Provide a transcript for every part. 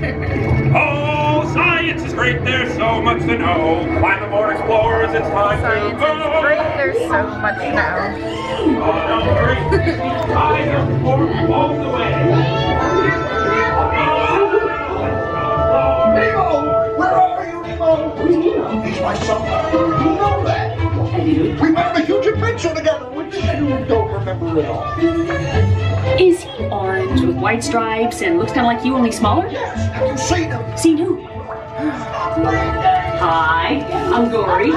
Oh, science is great, there's so much to know. Climb aboard, explorers, it's time Science to go. is great, there's so much now. Oh, no, hurry. I have performed all the way. Nemo! Where are you, Nemo? Who's Nemo? He's my son. You know that. I do. We went on a huge adventure together, which you don't remember at all. Is he orange with white stripes and looks kind of like you, only smaller? Yes, have you seen him? Seen who? Hi, I'm Dory.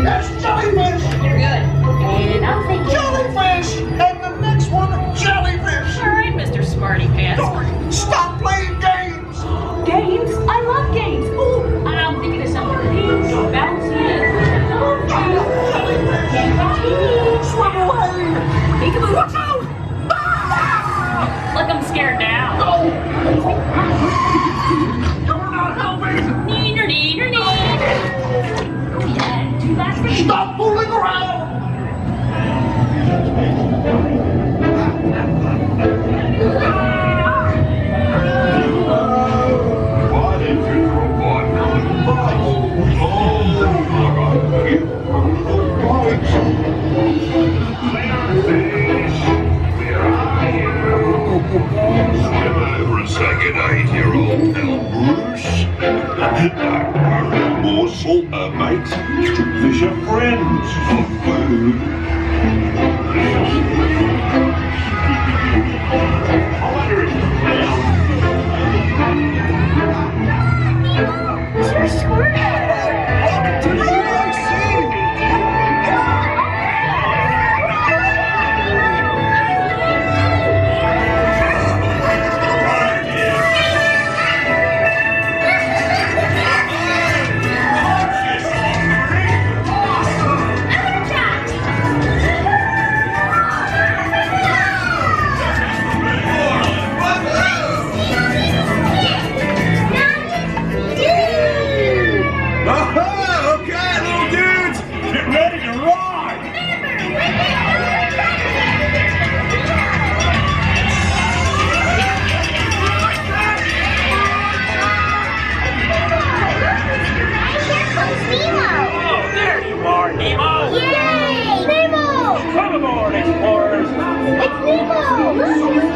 That's jellyfish! You're good. And I'm thinking. Jellyfish! And the next one, jellyfish! All right, Mr. Smarty Pants. Dory, stop playing games! Games? I love games. Ooh, I'm thinking of something pink, bouncy. Swim away! Peekaboo, watch out! Look, I'm scared now. You're not helping! Neener, neener, neener. Oh, yeah, too fast for me. Stop fooling around! What is it, robot? Swim over and say good day to your old pal Bruce. Morsel, mate. Fish are friends for food. You're squirting. Okay, little dudes, get ready to ride. Oh, there you are, Nemo. Yay! Nemo! Come aboard, explorers. It's Nemo!